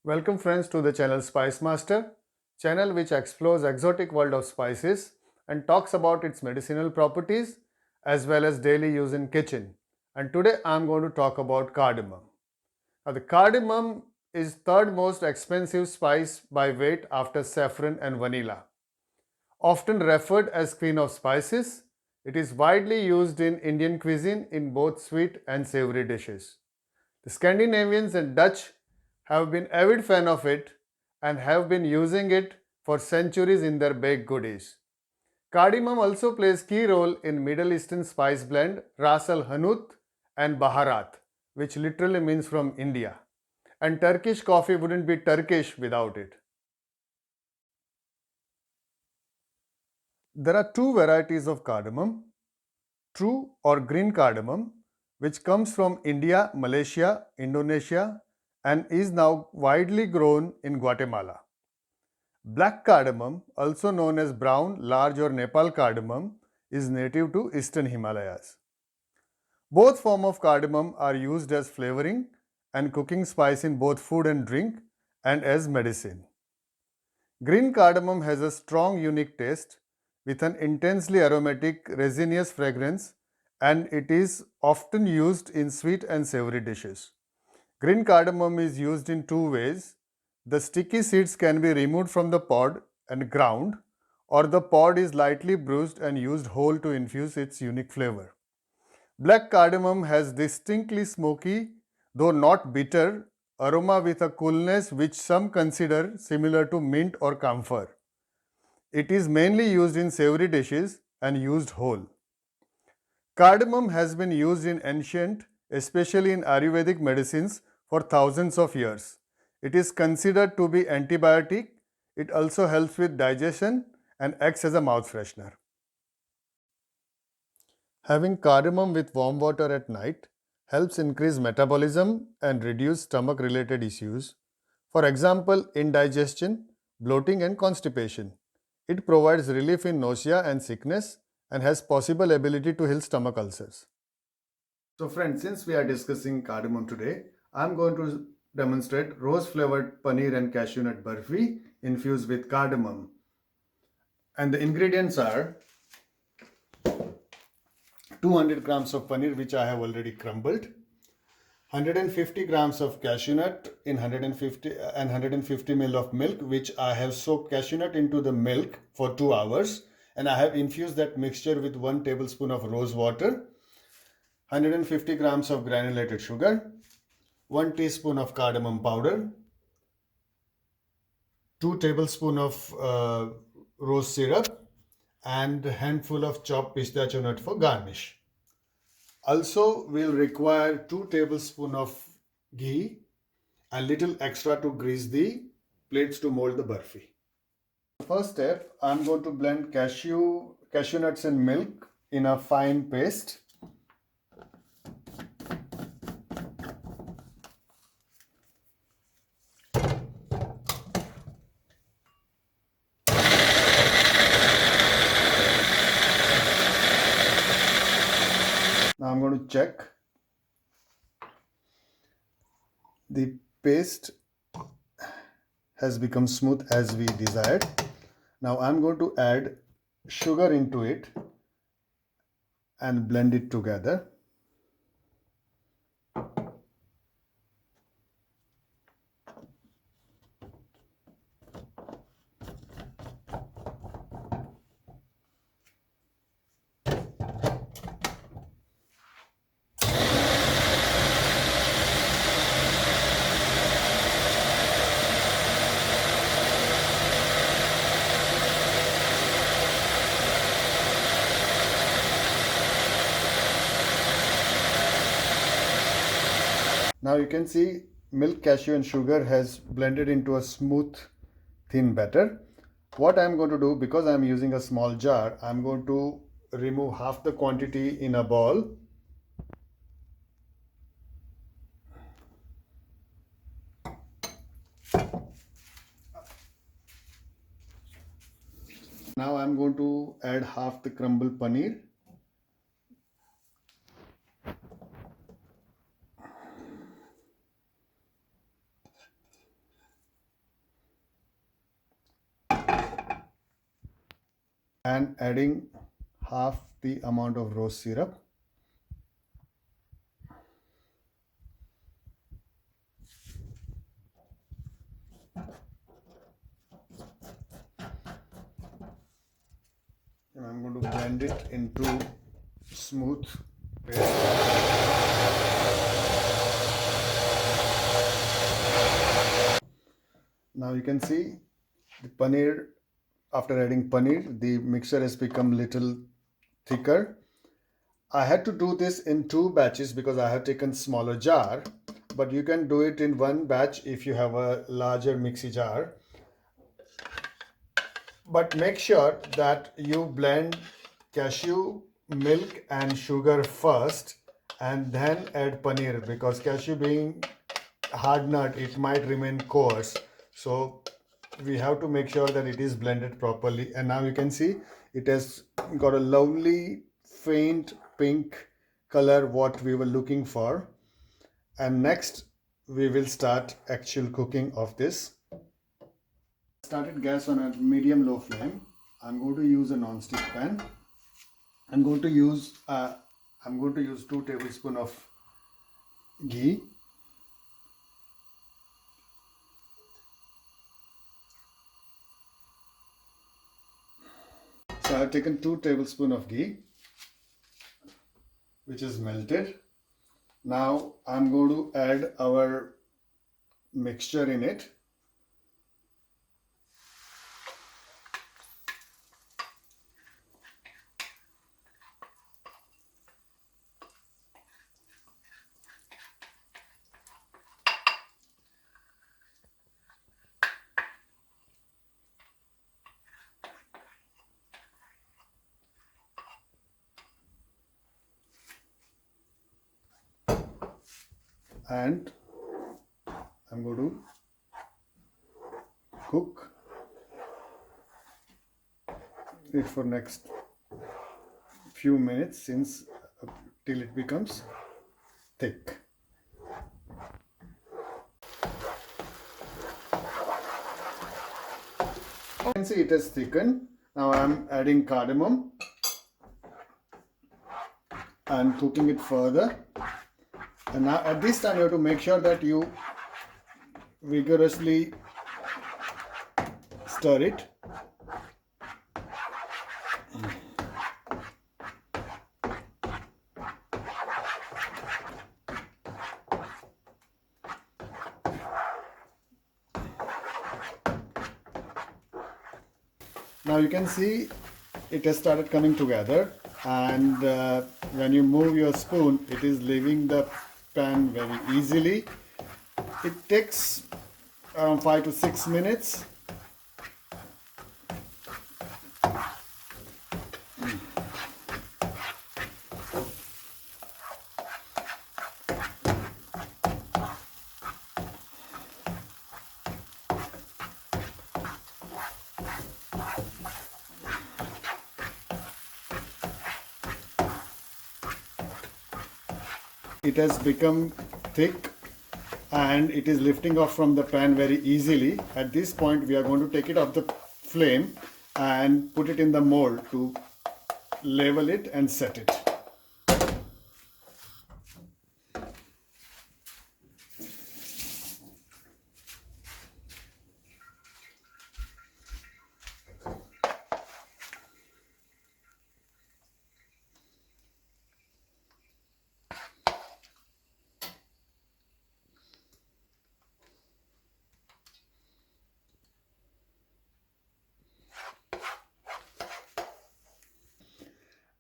Welcome friends to the channel Spice Master, channel which explores exotic world of spices and talks about its medicinal properties as well as daily use in kitchen. And today I am going to talk about cardamom. Now the cardamom is third most expensive spice by weight after saffron and vanilla. Often referred as queen of spices, it is widely used in Indian cuisine in both sweet and savory dishes. The Scandinavians and Dutch have been avid fan of it and have been using it for centuries in their baked goodies. Cardamom also plays key role in Middle Eastern spice blend Ras al Hanout and Baharat, which literally means from India. And Turkish coffee wouldn't be Turkish without it. There are two varieties of cardamom, true or green cardamom, which comes from India, Malaysia, Indonesia, and is now widely grown in Guatemala. Black cardamom, also known as brown, large, or Nepal cardamom, is native to eastern Himalayas. Both forms of cardamom are used as flavoring and cooking spice in both food and drink and as medicine. Green cardamom has a strong, unique taste with an intensely aromatic, resinous fragrance, and it is often used in sweet and savory dishes. Green cardamom is used in two ways. The sticky seeds can be removed from the pod and ground, or the pod is lightly bruised and used whole to infuse its unique flavor. Black cardamom has distinctly smoky, though not bitter, aroma with a coolness which some consider similar to mint or camphor. It is mainly used in savory dishes and used whole. Cardamom has been used in ancient, especially in Ayurvedic medicines, for thousands of years. It is considered to be antibiotic. It also helps with digestion and acts as a mouth freshener. Having cardamom with warm water at night helps increase metabolism and reduce stomach related issues. For example, indigestion, bloating, and constipation. It provides relief in nausea and sickness and has possible ability to heal stomach ulcers. So friends, since we are discussing cardamom today, I am going to demonstrate rose flavored paneer and cashew nut barfi infused with cardamom. And the ingredients are 200 grams of paneer which I have already crumbled, 150 grams of cashew nut in 150 ml of milk which I have soaked cashew nut into the milk for 2 hours, and I have infused that mixture with 1 tablespoon of rose water, 150 grams of granulated sugar, 1 teaspoon of cardamom powder, 2 tablespoon of rose syrup, and a handful of chopped pistachio nut for garnish. Also, we'll require 2 tablespoon of ghee, a little extra to grease the plates to mold the barfi. First step, I'm going to blend cashew nuts and milk in a fine paste. Now I'm going to check the paste has become smooth as we desired. Now I'm going to add sugar into it and blend it together. Now you can see milk, cashew and sugar has blended into a smooth thin batter. What I'm going to do, because I'm using a small jar, I'm going to remove half the quantity in a bowl. Now I'm going to add half the crumbled paneer. and adding half the amount of rose syrup. And I'm going to blend it into smooth paste. Now you can see the paneer, after adding paneer, the mixture has become little thicker. I had to do this in two batches because I have taken smaller jar, but you can do it in one batch if you have a larger mixie jar. But make sure that you blend cashew, milk and sugar first and then add paneer, because cashew being hard nut, it might remain coarse. So we have to make sure that it is blended properly. And now you can see it has got a lovely faint pink color, what we were looking for. And next we will start actual cooking of this. Started gas on a medium low flame. I'm going to use a non-stick pan. I'm going to use 2 tablespoons of ghee. So I've taken 2 tablespoons of ghee, which is melted. Now I'm going to add our mixture in it. And I'm going to cook it for next few minutes till it becomes thick. You can see it has thickened. Now I'm adding cardamom and cooking it further. And now at this time you have to make sure that you vigorously stir it. Now you can see it has started coming together, and when you move your spoon, it is leaving the pan very easily. It takes around 5 to 6 minutes. It has become thick and it is lifting off from the pan very easily. At this point we are going to take it off the flame and put it in the mold to level it and set it.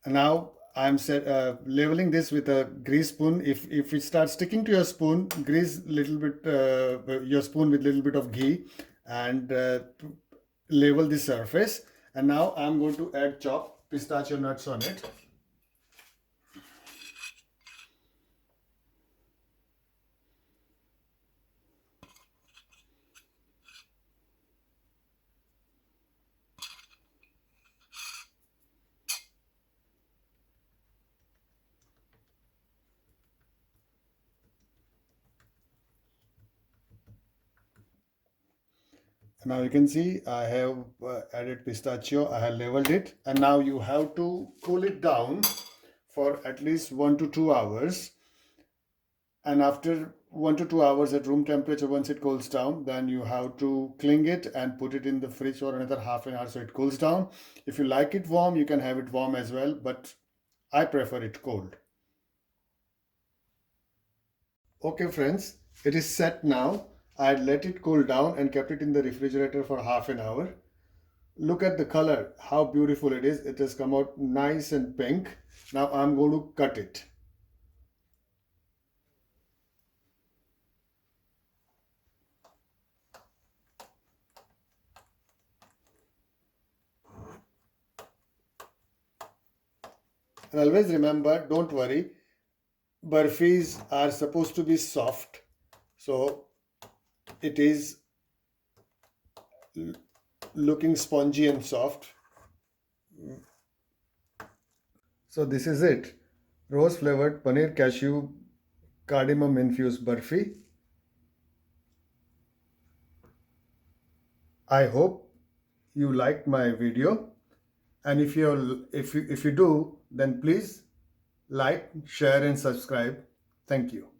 And now I'm leveling this with a grease spoon. If it starts sticking to your spoon, grease little bit your spoon with little bit of ghee and level the surface. And now I'm going to add chopped pistachio nuts on it. Now you can see I have added pistachio, I have leveled it, and now you have to cool it down for at least 1 to 2 hours. And after 1 to 2 hours at room temperature, once it cools down, then you have to cling it and put it in the fridge for another half an hour so it cools down. If you like it warm, you can have it warm as well, but I prefer it cold. Okay friends, it is set now. I had let it cool down and kept it in the refrigerator for half an hour. Look at the color, how beautiful it is. It has come out nice and pink. Now I'm going to cut it. And always remember, don't worry, burfis are supposed to be soft. So it is looking spongy and soft. So this is it. Rose flavored paneer cashew cardamom infused burfi. I hope you liked my video, and if you do, then please like, share and subscribe. Thank you.